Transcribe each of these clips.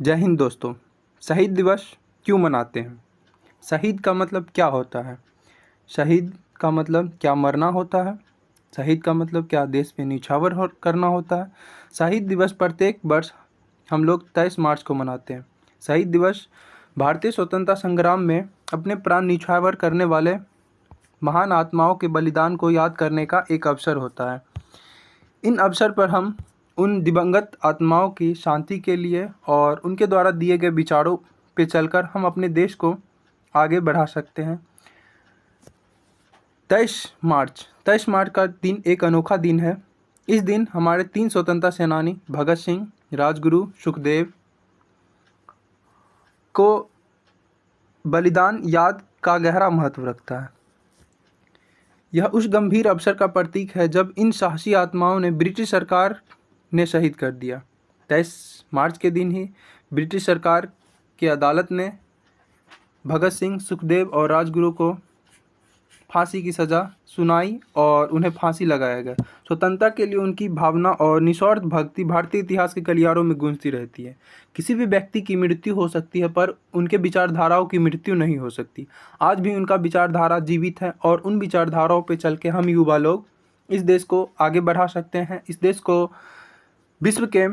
जय हिंद दोस्तों। शहीद दिवस क्यों मनाते हैं? शहीद का मतलब क्या होता है? शहीद का मतलब क्या मरना होता है? शहीद का मतलब क्या देश पे न्यौछावर करना होता है? शहीद दिवस प्रत्येक वर्ष हम लोग 23 मार्च को मनाते हैं। शहीद दिवस भारतीय स्वतंत्रता संग्राम में अपने प्राण न्यौछावर करने वाले महान आत्माओं के बलिदान को याद करने का एक अवसर होता है। इन अवसर पर हम उन दिवंगत आत्माओं की शांति के लिए और उनके द्वारा दिए गए विचारों पे चलकर हम अपने देश को आगे बढ़ा सकते हैं। 23 मार्च का दिन एक अनोखा दिन है। इस दिन हमारे 3 स्वतंत्रता सेनानी भगत सिंह, राजगुरु, सुखदेव को बलिदान याद का गहरा महत्व रखता है। यह उस गंभीर अवसर का प्रतीक है जब इन साहसी आत्माओं ने ब्रिटिश सरकार ने शहीद कर दिया। 23 मार्च के दिन ही ब्रिटिश सरकार की अदालत ने भगत सिंह, सुखदेव और राजगुरु को फांसी की सज़ा सुनाई और उन्हें फांसी लगाया गया। स्वतंत्रता के लिए उनकी भावना और निस्वार्थ भक्ति भारतीय इतिहास के गलियारों में गूंजती रहती है। किसी भी व्यक्ति की मृत्यु हो सकती है पर उनके विचारधाराओं की मृत्यु नहीं हो सकती। आज भी उनका विचारधारा जीवित है और उन विचारधाराओं पर चल के हम युवा लोग इस देश को आगे बढ़ा सकते हैं। इस देश को विश्व के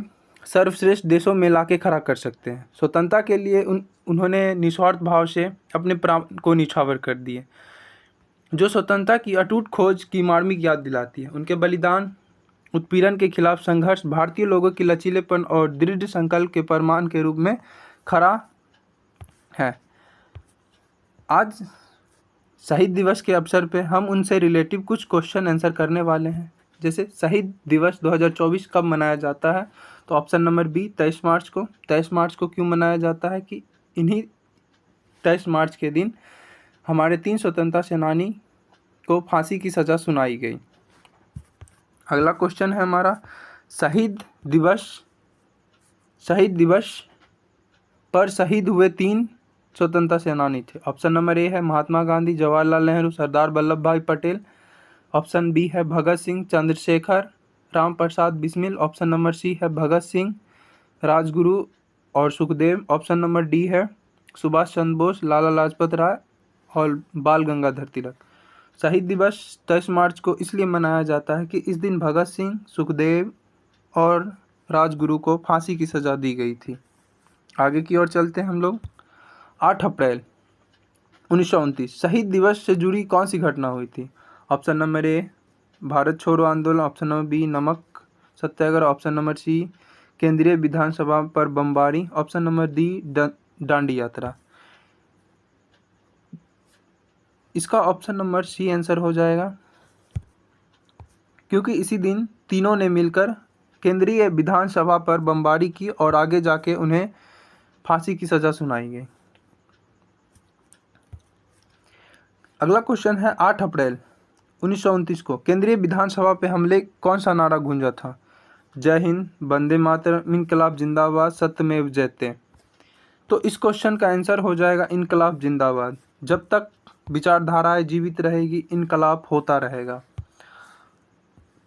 सर्वश्रेष्ठ देशों में लाके खड़ा कर सकते हैं। स्वतंत्रता के लिए उन्होंने निस्वार्थ भाव से अपने प्राण को न्यौछावर कर दिए, जो स्वतंत्रता की अटूट खोज की मार्मिक याद दिलाती है। उनके बलिदान उत्पीड़न के खिलाफ संघर्ष भारतीय लोगों की लचीलेपन और दृढ़ संकल्प के प्रमाण के रूप में खड़ा है। आज शहीद दिवस के अवसर पे हम उनसे रिलेटिव कुछ क्वेश्चन आंसर करने वाले हैं। जैसे शहीद दिवस 2024 कब मनाया जाता है? तो ऑप्शन नंबर बी 23 मार्च को। 23 मार्च को क्यों मनाया जाता है? कि इन्हीं 23 मार्च के दिन हमारे 3 स्वतंत्रता सेनानी को फांसी की सज़ा सुनाई गई। अगला क्वेश्चन है हमारा, शहीद दिवस पर शहीद हुए 3 स्वतंत्रता सेनानी थे। ऑप्शन नंबर ए है महात्मा गांधी, जवाहरलाल नेहरू, सरदार वल्लभ भाई पटेल। ऑप्शन बी है Bhagat Singh, Chandrashekhar, Ram Prasad Bismil. Option number C है भगत सिंह, राजगुरु और सुखदेव। ऑप्शन नंबर डी है सुभाष चंद्र बोस, लाला लाजपत राय और बाल गंगाधर तिलक। शहीद दिवस 23 मार्च को इसलिए मनाया जाता है कि इस दिन भगत सिंह, सुखदेव और राजगुरु को फांसी की सज़ा दी गई थी। आगे की ओर चलते हैं हम लोग। 8 अप्रैल 1929 शहीद दिवस से जुड़ी कौन सी घटना हुई थी? ऑप्शन नंबर ए भारत छोड़ो आंदोलन। ऑप्शन नंबर बी नमक सत्याग्रह। ऑप्शन नंबर सी केंद्रीय विधानसभा पर बमबारी। ऑप्शन नंबर डी दांडी यात्रा। इसका ऑप्शन नंबर सी आंसर हो जाएगा, क्योंकि इसी दिन तीनों ने मिलकर केंद्रीय विधानसभा पर बमबारी की और आगे जाके उन्हें फांसी की सज़ा सुनाई गई। अगला क्वेश्चन है 8 अप्रैल 1929 को केंद्रीय विधानसभा पे हमले कौन सा नारा गूंजा था? जय हिंद, वंदे मातरम, इनकलाब जिंदाबाद, सत्यमेव जयते। तो इस क्वेश्चन का आंसर हो जाएगा इनकलाब जिंदाबाद। जब तक विचारधाराएं जीवित रहेगी इनकलाब होता रहेगा।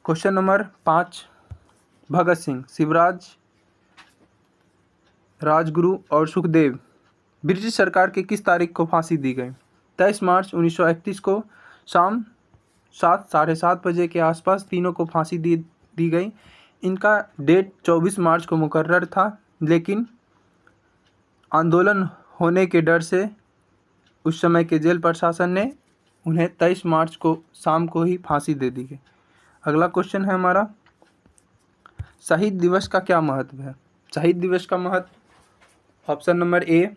क्वेश्चन नंबर 5, भगत सिंह, शिवराज, राजगुरु और सुखदेव ब्रिटिश सरकार के किस तारीख को फांसी दी गई? 23 मार्च 1931 को शाम 7:30 बजे के आसपास तीनों को फांसी दी गई। इनका डेट 24 मार्च को मुकर्रर था, लेकिन आंदोलन होने के डर से उस समय के जेल प्रशासन ने उन्हें 23 मार्च को शाम को ही फांसी दे दी गई। अगला क्वेश्चन है हमारा, शहीद दिवस का क्या महत्व है? शहीद दिवस का महत्व ऑप्शन नंबर ए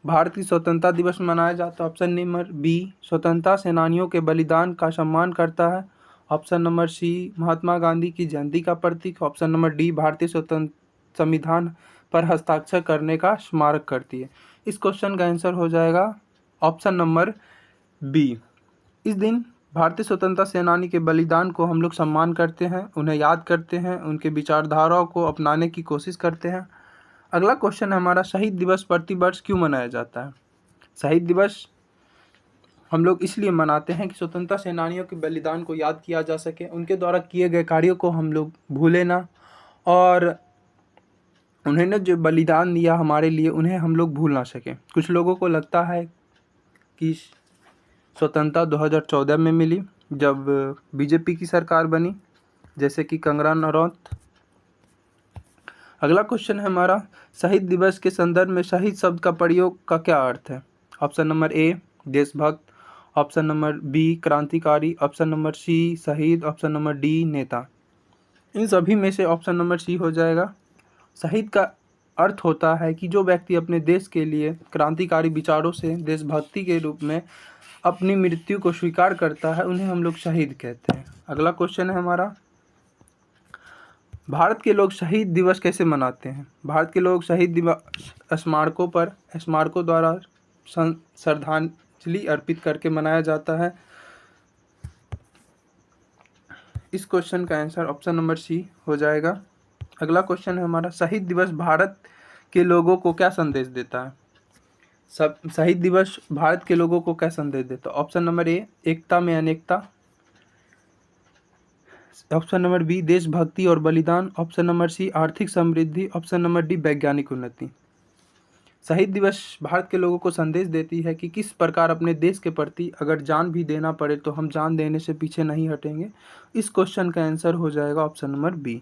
भारतीय स्वतंत्रता दिवस मनाया जाता है। ऑप्शन नंबर बी स्वतंत्रता सेनानियों के बलिदान का सम्मान करता है। Option number C Mahatma Gandhi की जयंती का प्रतीक। ऑप्शन नंबर डी भारतीय स्वतंत्र संविधान पर हस्ताक्षर करने का स्मारक करती है। इस क्वेश्चन का आंसर हो जाएगा ऑप्शन नंबर बी। इस दिन भारतीय स्वतंत्रता सेनानी के बलिदान को हम लोग सम्मान करते हैं, उन्हें याद करते हैं, उनके विचारधाराओं को अपनाने की कोशिश करते हैं। अगला क्वेश्चन है हमारा, शहीद दिवस प्रतिवर्ष क्यों मनाया जाता है? शहीद दिवस हम लोग इसलिए मनाते हैं कि स्वतंत्रता सेनानियों के बलिदान को याद किया जा सके, उनके द्वारा किए गए कार्यों को हम लोग भूलें ना और उन्होंने जो बलिदान दिया हमारे लिए उन्हें हम लोग भूल ना सकें। कुछ लोगों को लगता है कि स्वतंत्रता 2014 में मिली जब बीजेपी की सरकार बनी, जैसे कि कंगना रनौत। अगला क्वेश्चन है हमारा, शहीद दिवस के संदर्भ में शहीद शब्द का प्रयोग का क्या अर्थ है? ऑप्शन नंबर ए देशभक्त, ऑप्शन नंबर बी क्रांतिकारी, ऑप्शन नंबर सी शहीद, ऑप्शन नंबर डी नेता। इन सभी में से ऑप्शन नंबर सी हो जाएगा। शहीद का अर्थ होता है कि जो व्यक्ति अपने देश के लिए क्रांतिकारी विचारों से देशभक्ति के रूप में अपनी मृत्यु को स्वीकार करता है, उन्हें हम लोग शहीद कहते हैं। अगला क्वेश्चन है हमारा, भारत के लोग शहीद दिवस कैसे मनाते हैं? भारत के लोग शहीद दिवस स्मारकों द्वारा श्रद्धांजलि अर्पित करके मनाया जाता है। इस क्वेश्चन का आंसर ऑप्शन नंबर सी हो जाएगा। अगला क्वेश्चन है हमारा, शहीद दिवस भारत के लोगों को क्या संदेश देता है? शहीद दिवस भारत के लोगों को क्या संदेश देता है? ऑप्शन नंबर ए एकता में अनेकता, ऑप्शन नंबर बी देशभक्ति और बलिदान, ऑप्शन नंबर सी आर्थिक समृद्धि, ऑप्शन नंबर डी वैज्ञानिक उन्नति। शहीद दिवस भारत के लोगों को संदेश देती है कि किस प्रकार अपने देश के प्रति अगर जान भी देना पड़े तो हम जान देने से पीछे नहीं हटेंगे। इस क्वेश्चन का आंसर हो जाएगा ऑप्शन नंबर बी।